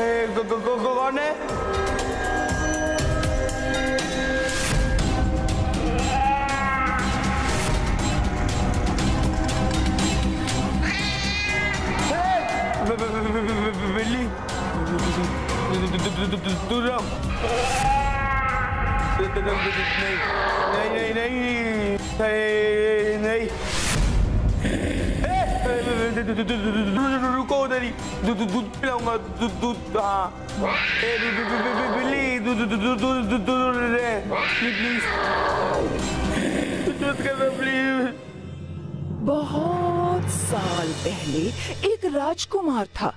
कौन है? बिल्ली तू रहो। नहीं नहीं नहीं नहीं रुको उधर ही, दूध पिलाऊंगा, दूध। हाँ बिल्ली दूध प्लीज दूध कर प्लीज। बहुत साल पहले एक राजकुमार था।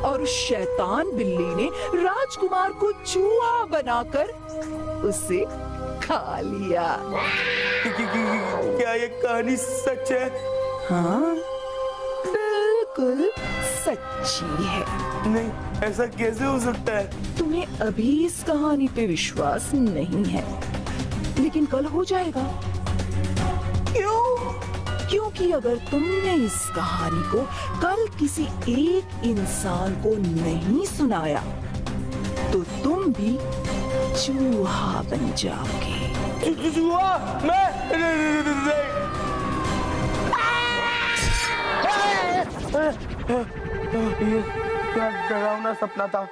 और शैतान बिल्ली ने राजकुमार को चूहा बनाकर उसे खा लिया। क्या ये कहानी सच है? हाँ, बिल्कुल सच्ची है। नहीं, ऐसा कैसे हो सकता है? तुम्हें अभी इस कहानी पे विश्वास नहीं है, लेकिन कल हो जाएगा। क्यों? क्योंकि अगर तुमने इस कहानी को कल किसी एक इंसान को नहीं सुनाया तो तुम भी चूहा बन जाओगे। चूहा? मैं ये क्या डरावना सपना था?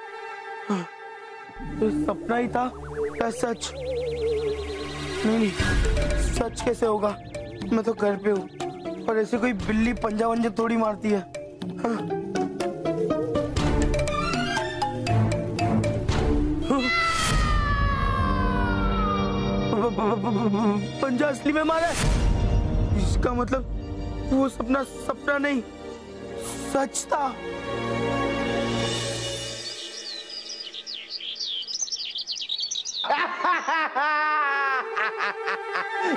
तो सपना ही था क्या सच? नहीं, सच कैसे होगा? मैं तो घर पे हूँ और ऐसे कोई बिल्ली पंजा वंजा थोड़ी मारती है। पंजा असली में मारा है? इसका मतलब वो सपना नहीं, सच था।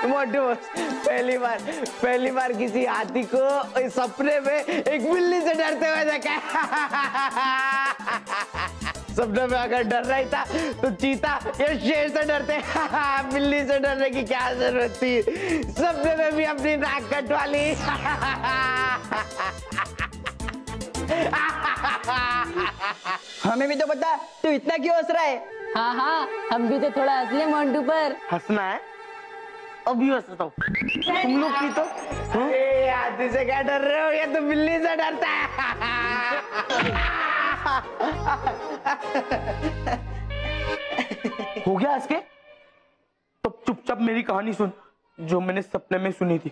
मोटू बॉस, पहली बार किसी हाथी को इस सपने में एक बिल्ली से डरते हुए देखा। सपने में अगर डर रहा था तो चीता या शेर से डरते। बिल्ली से डरने की क्या जरूरत थी? सपने में भी अपनी नाक कटवा ली। हमें भी तो पता, तू इतना क्यों हंस रहा है? हाँ हाँ, हम भी तो थोड़ा हंस ले मोंटू पर। हंसना है? अभी हंसता हूँ। तुम लोग की तो हाथी से क्या डर रहे हो? ये तो बिल्ली से डरता है। हो गया हंस के? तो चुपचाप मेरी कहानी सुन जो मैंने सपने में सुनी थी।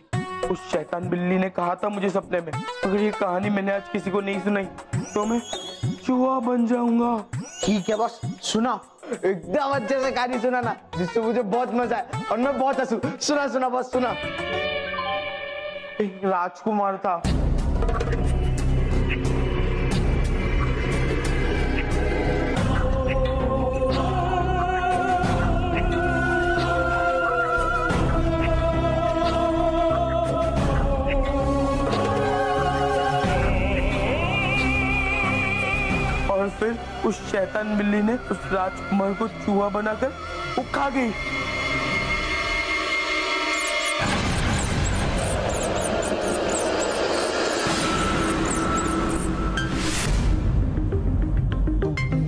उस शैतान बिल्ली ने कहा था मुझे सपने में, अगर ये कहानी मैंने आज किसी को नहीं सुनाई तो मैं चूहा बन जाऊंगा। ठीक है बॉस, सुना। एकदम अच्छे से कहानी सुनाना जिससे मुझे बहुत मजा आए और मैं बहुत हंसूं। सुना बॉस, सुना। एक राजकुमार था। और फिर उस शैतान बिल्ली ने उस राजकुमार को चूहा बनाकर वो खा गई।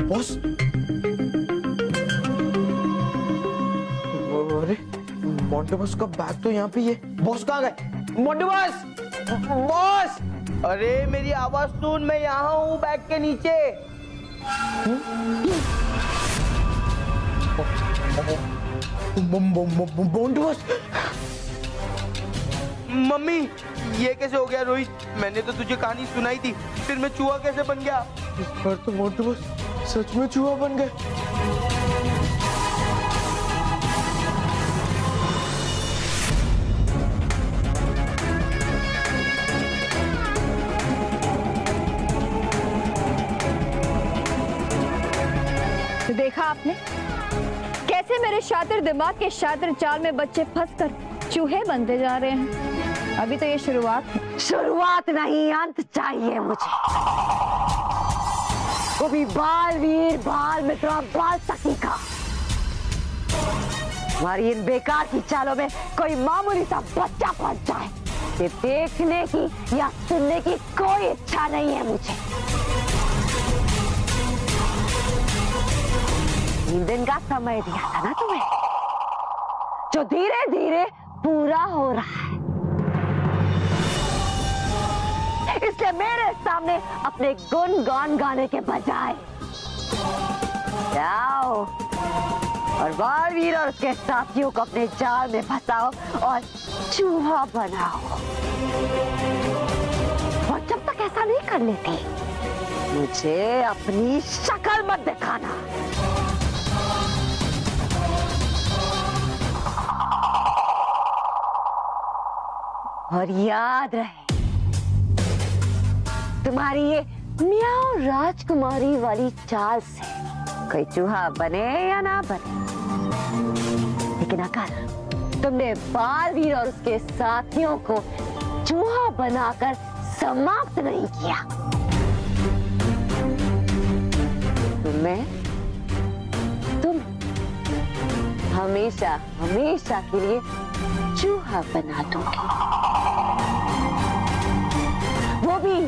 बॉस, अरे मोंटू बॉस का बैग तो यहाँ पे ही है। बॉस कहाँ गए? Montu boss, boss! अरे मेरी आवाज सुन, मैं यहाँ हूँ बैग के नीचे। मोंटू बॉस! मम्मी, ये कैसे हो गया रोहित? मैंने तो तुझे कहानी सुनाई थी, फिर मैं चूहा कैसे बन गया? इस बार तो मोंटू बॉस सच में चूहा बन गए। देखा आपने कैसे मेरे शातिर दिमाग के शातिर चाल में बच्चे फंसकर चूहे बनते जा रहे हैं। अभी तो ये शुरुआत नहीं, अंत चाहिए मुझे। वो भी बालवीर, बाल मित्रा, बाल सखी का। हमारी इन बेकार की चालों में कोई मामूली सा बच्चा फंस जाए, ये देखने की या सुनने की कोई इच्छा नहीं है मुझे। 3 दिन का समय दिया था ना तुम्हें, जो धीरे धीरे पूरा हो रहा है। इसलिए मेरे सामने अपने गुणगान गाने के बजाय जाओ और बालवीर और उसके साथियों को अपने जाल में फंसाओ और चूहा बनाओ। और जब तक ऐसा नहीं कर लेती, मुझे अपनी शक्ल मत दिखाना। और याद रहे, तुम्हारी ये म्याऊं राजकुमारी वाली चाल से कोई चूहा बने या ना बने, लेकिन अगर तुमने बालवीर और उसके साथियों को चूहा बनाकर समाप्त नहीं किया, तो तुम हमेशा हमेशा के लिए चूहा बना दूंगी, वो भी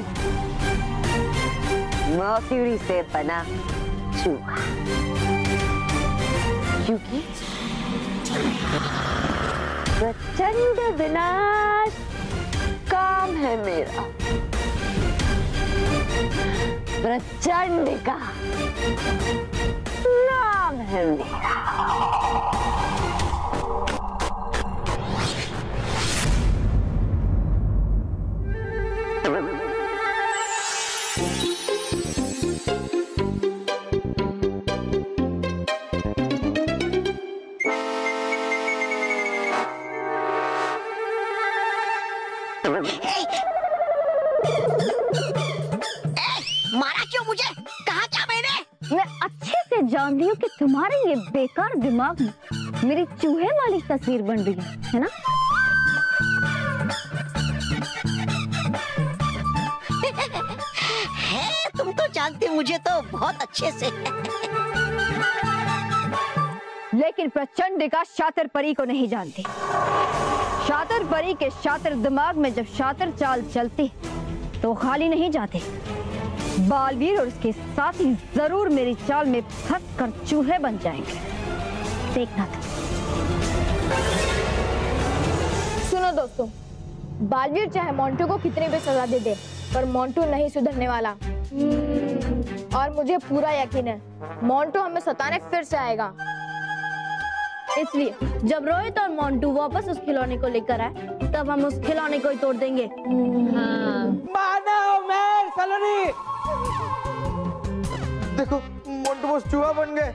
मर्क्यूरी से बना चूहा, क्योंकि प्रचंड विनाश काम है मेरा। प्रचंड का नाम है मेरा। मारा क्यों मुझे? कहा क्या मैंने? मैं अच्छे से जानती हूँ कि तुम्हारे ये बेकार दिमाग में मेरी चूहे वाली तस्वीर बन रही है ना? है, तुम तो जानते मुझे तो बहुत अच्छे से। लेकिन प्रचंडिका शातिर परी को नहीं जानती। शातिर परी के शातिर दिमाग में जब शातिर चाल चलती तो खाली नहीं जाते। बालवीर और उसके साथी जरूर मेरी चाल में फंस कर चूहे बन जाएंगे, देखना था। सुनो दोस्तों, बालवीर चाहे मोंटू को कितनी भी सजा दे दे, पर मोंटू नहीं सुधरने वाला। और मुझे पूरा यकीन है मोंटू हमें सताने फिर से आएगा। इसलिए जब रोहित और मोंटू वापस उस खिलौने को लेकर आए, तब हम उस खिलौने को ही तोड़ देंगे। मानव मैं सलोनी, देखो मोंटू बॉस चूहा बन गए।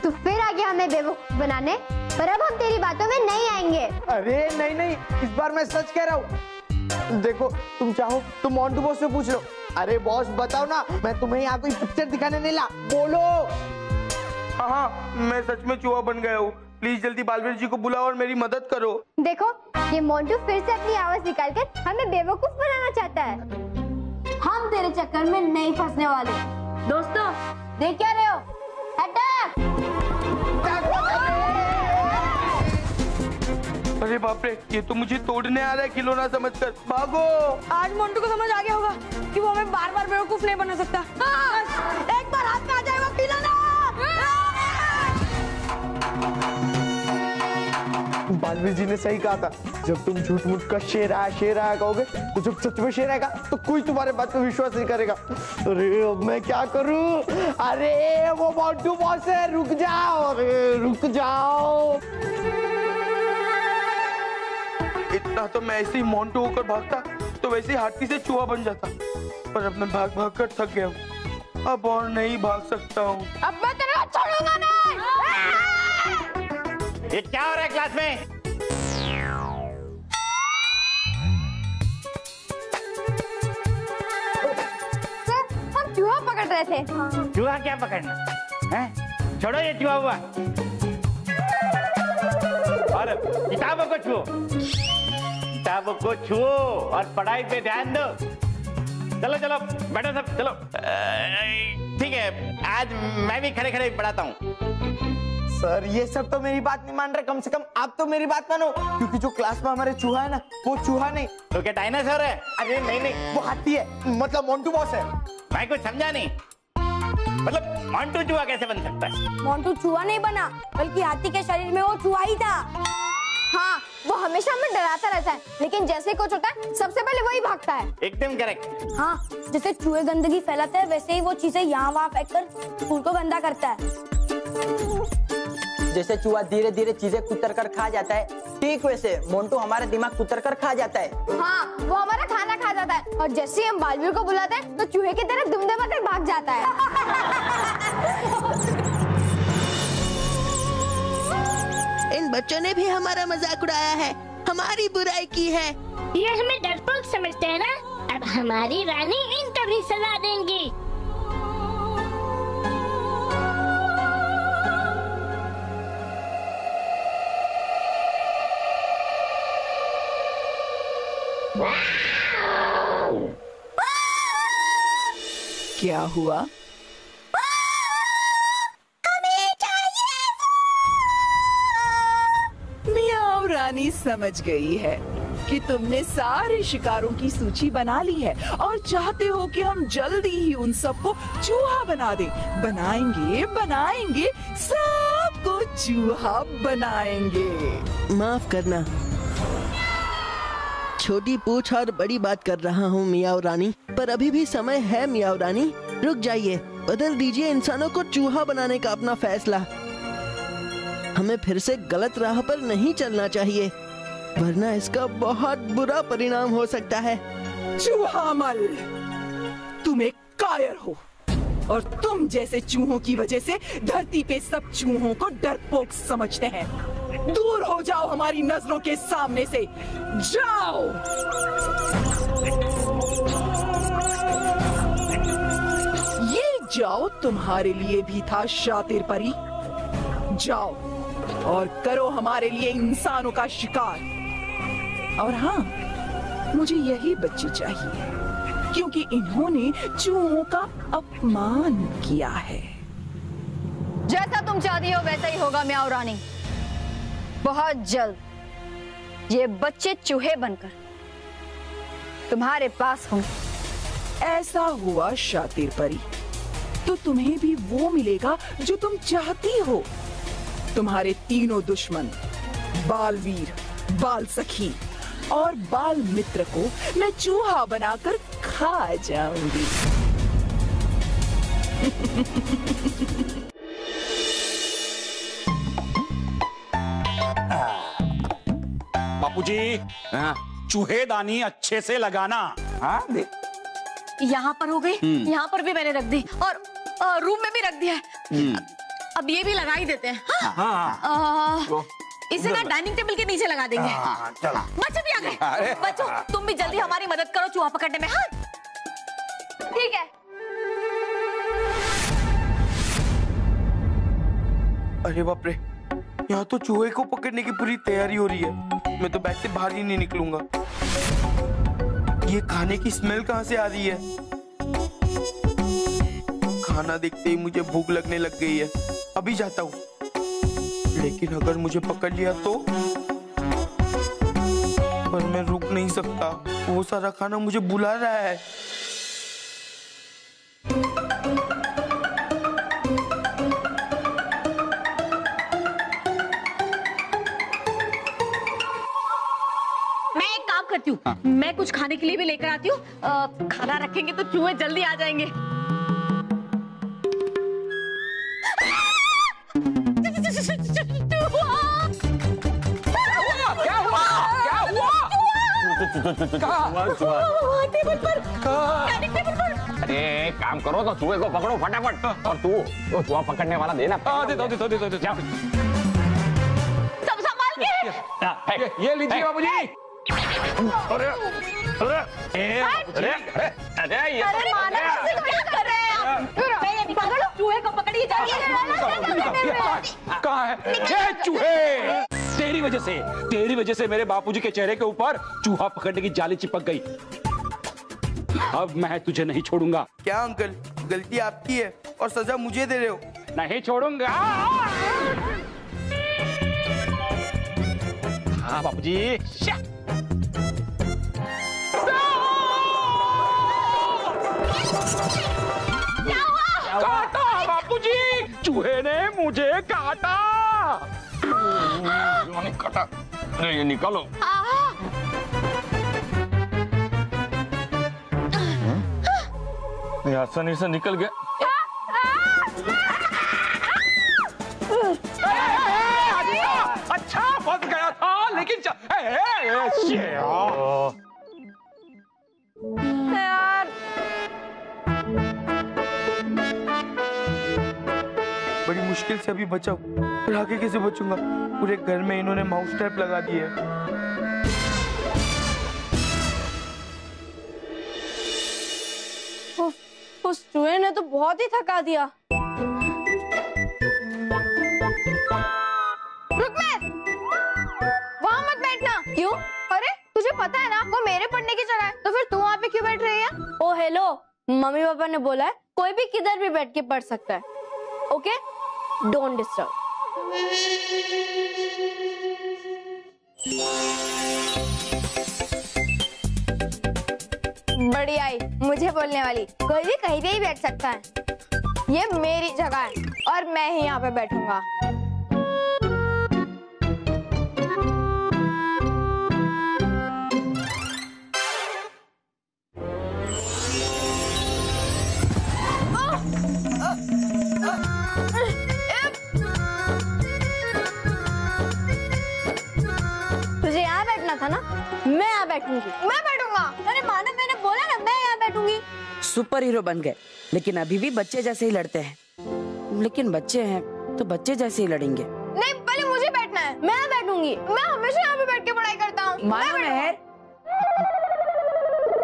तू फिर आ गया हमें बेवकूफ बनाने, पर अब हम तेरी बातों में नहीं आएंगे। अरे नहीं नहीं, इस बार मैं सच कह रहा हूँ। देखो तुम चाहो तो मोंटू बॉस से पूछ लो। अरे बॉस बताओ ना, मैं तुम्हें यहाँ कोई पिक्चर दिखाने नहीं ला, बोलो। हाँ, मैं सच में चूहा बन गया हूँ। प्लीज जल्दी बालवीर जी को बुलाओ और मेरी मदद करो। देखो ये मोंटू फिर से अपनी आवाज निकालकर हमें बेवकूफ बनाना चाहता है। हम तेरे चक्कर में नहीं फंसने वाले। दोस्तों देख क्या रहे हो? अटैक! अरे बाप रे, ये तो मुझे तोड़ने आ रहा है खिलौना समझकर। भागो! आज मोंटू को समझ आ गया होगा कि वो हमें बार बार बेवकूफ नहीं बना सकता। एक बार हाथ में आ जाए वो खिलौना। बालवीर जी ने सही कहा था, जब तुम झूठ मूठ का शेर आया कहोगे, तो जब सच में शेर आएगा तो कोई तुम्हारे बात पे विश्वास नहीं करेगा। अरे अब मैं क्या करूं? अरे वो मोंटू बॉस है, रुक जाओ, अरे रुक जाओ। इतना तो मैं ऐसे ही मोंटू होकर भागता तो वैसे ही हाथी से चूहा बन जाता, पर अब मैं भाग भाग कर थक गया हूँ, अब और नहीं भाग सकता हूँ। अब मैं तेरे को छोड़ूंगा नहीं। ये क्या हो रहा है क्लास में? सर, हम चूहा पकड़ रहे थे। चूहा क्या पकड़ना है? छोड़ो ये चूहा हुआ। अरे किताबों को छुओ, किताबों को छुओ और पढ़ाई पे ध्यान दो। चलो चलो बैठो सब, चलो। ठीक है, आज मैं भी खड़े खड़े पढ़ाता हूँ। सर ये सब तो मेरी बात नहीं मान रहे, कम से कम आप तो मेरी बात मानो, क्योंकि जो क्लास में हमारे चूहा है ना, वो चूहा नहीं। तो क्या डायनासोर है? अरे नहीं नहीं, वो हाथी है, मतलब मोंटू बॉस है। मैं कुछ समझा नहीं, मतलब मोंटू चूहा कैसे बन सकता है? मोंटू चूहा नहीं बना, बल्कि हाथी के शरीर में वो चूहा ही था। हाँ, वो हमेशा हमें डराता रहता है, लेकिन जैसे कुछ होता है सबसे पहले वही भागता है। एकदम करेक्ट। हाँ, जैसे चूहे गंदगी फैलाते हैं, वैसे ही वो चीजें यहाँ वहाँ फेंककर स्कूल को गंदा करता है। जैसे चूहा धीरे धीरे चीजें कुतर कर खा जाता है, ठीक वैसे मोंटू हमारे दिमाग कुतर कर खा जाता है। हाँ, वो हमारा खाना खा जाता है, और जैसे ही हम बालवीर को बुलाते हैं तो चूहे की तरह दुम दबाकर भाग जाता है। इन बच्चों ने भी हमारा मजाक उड़ाया है, हमारी बुराई की है। ये हमें डरपोक समझते हैं ना, अब हमारी रानी इनको भी सजा देंगी। क्या हुआ? मियाओ रानी समझ गई है कि तुमने सारे शिकारों की सूची बना ली है और चाहते हो कि हम जल्दी ही उन सबको चूहा बना दें। बनाएंगे बनाएंगे, सबको चूहा बनाएंगे। माफ करना, छोटी पूछ और बड़ी बात कर रहा हूँ मियाओ रानी, पर अभी भी समय है मियाओ रानी, रुक जाइए, बदल दीजिए इंसानों को चूहा बनाने का अपना फैसला। हमें फिर से गलत राह पर नहीं चलना चाहिए, वरना इसका बहुत बुरा परिणाम हो सकता है। चूहामल, तुम एक कायर हो और तुम जैसे चूहों की वजह से धरती पे सब चूहों को डरपोक समझते हैं। दूर हो जाओ हमारी नजरों के सामने से, जाओ। ये जाओ तुम्हारे लिए भी था शातिर परी, जाओ और करो हमारे लिए इंसानों का शिकार। और हाँ, मुझे यही बच्चे चाहिए, क्योंकि इन्होंने चूहों का अपमान किया है। जैसा तुम चाहती हो वैसा ही होगा म्याऊ रानी। बहुत जल्द ये बच्चे चूहे बनकर तुम्हारे पास होंगे। ऐसा हुआ शातिर परी, तो तुम्हें भी वो मिलेगा जो तुम चाहती हो। तुम्हारे तीनों दुश्मन बालवीर, बाल सखी और बाल मित्र को मैं चूहा बनाकर खा जाऊंगी। बापूजी, चूहेदानी अच्छे से लगाना। हाँ, यहाँ पर हो गई, यहाँ पर भी मैंने रख दी और रूम में भी रख दिया है। अब ये भी लगा ही देते हैं। हाँ? इसे ना डाइनिंग टेबल के नीचे लगा देंगे। चलो। बच्चे भी आ गए। बच्चों, तुम भी जल्दी हमारी मदद करो चूहा पकड़ने में। हाँ, ठीक है। अरे बाप रे, यहाँ तो चूहे को पकड़ने की पूरी तैयारी हो रही है। मैं तो बैग से बाहर ही नहीं निकलूंगा। ये खाने की स्मेल कहाँ से आ रही है? खाना देखते ही मुझे भूख लगने लग गई है। अभी जाता हूँ, लेकिन अगर मुझे पकड़ लिया तो? पर मैं रुक नहीं सकता, वो सारा खाना मुझे बुला रहा है। मैं एक काम करती हूँ, मैं कुछ खाने के लिए भी लेकर आती हूँ। खाना रखेंगे तो चूहे जल्दी आ जाएंगे। टेबल पर, डाइनिंग टेबल पर। अरे काम करो तो चूहे को पकड़ो फटाफट, और तू चूहा पकड़ने वाला देना। दे दो। सब संभाल के। ये लीजिए बाबूजी। अरे माना कैसे क्या कर रहे हैं आप? पकड़ो चूहे को, पकड़िए। कहाँ है ये चूहे? तेरी तेरी वजह से मेरे बापूजी के चेहरे के ऊपर चूहा पकड़ने की जाली चिपक गई। अब मैं तुझे नहीं छोड़ूंगा। क्या अंकल, गलती आपकी है और सजा मुझे दे रहे हो? नहीं छोड़ूंगा। हाँ बापूजी। काटा बापूजी, चूहे ने मुझे काटा। काटा, अरे ये निकालो। ये आसानी से निकल गया। अच्छा फंस गया था, लेकिन यार बड़ी मुश्किल से अभी बचा हूँ, फिर आगे कैसे बचूंगा? पूरे घर में इन्होंने माउस ट्रैप लगा दी है। उस चूहे ने तो बहुत ही थका दिया। रुक मैं, वहाँ मत बैठना। क्यों? अरे तुझे पता है ना वो मेरे पढ़ने की जगह है, तो फिर तू वहाँ पे क्यों बैठ रही है? ओ हेलो, मम्मी पापा ने बोला है कोई भी किधर भी बैठ के पढ़ सकता है। Okay, don't disturb. बड़ी आई मुझे बोलने वाली, कोई भी कहीं भी बैठ सकता है। ये मेरी जगह है और मैं ही यहाँ पे बैठूंगा। तुझे यहाँ बैठना था ना, मैं यहाँ बैठूंगी। मैं बैठूंगा। अरे माना, मैंने बोला ना मैं यहाँ बैठूंगी। सुपर हीरो बन गए, लेकिन अभी भी बच्चे जैसे ही लड़ते हैं। लेकिन बच्चे हैं तो बच्चे जैसे ही लड़ेंगे। नहीं, पहले मुझे बैठना है। मैं यहाँ बैठूंगी। मैं हमेशा यहाँ पे बैठ के पढ़ाई करता हूँ। मानो मेहर,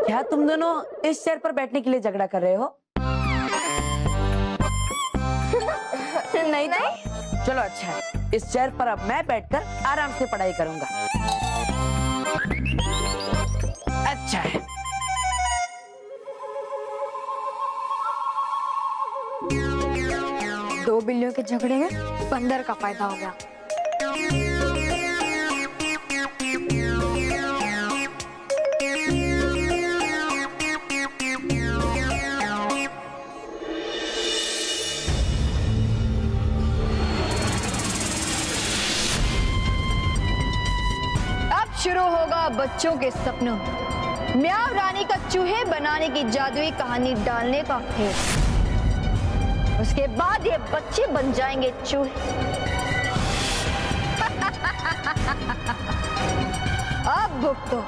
क्या तुम दोनों इस चेयर पर बैठने के लिए झगड़ा कर रहे हो? नहीं नहीं, चलो अच्छा है, इस चेयर पर अब मैं बैठकर आराम से पढ़ाई करूंगा। अच्छा है। दो बिल्लियों के झगड़े में बंदर का फायदा हो गया। शुरू होगा बच्चों के सपनों, म्याऊ रानी का चूहे बनाने की जादुई कहानी डालने का खेल। उसके बाद ये बच्चे बन जाएंगे चूहे। अब भुगतो।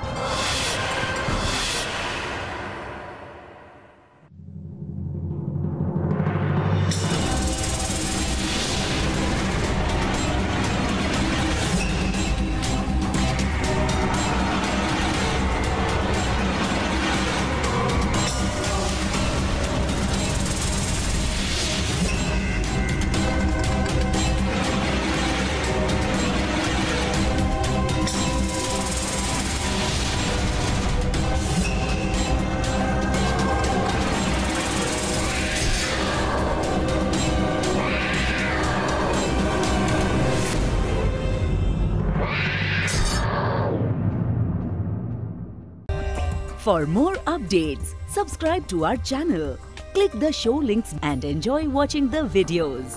For more updates, subscribe to our channel, click the show links and enjoy watching the videos.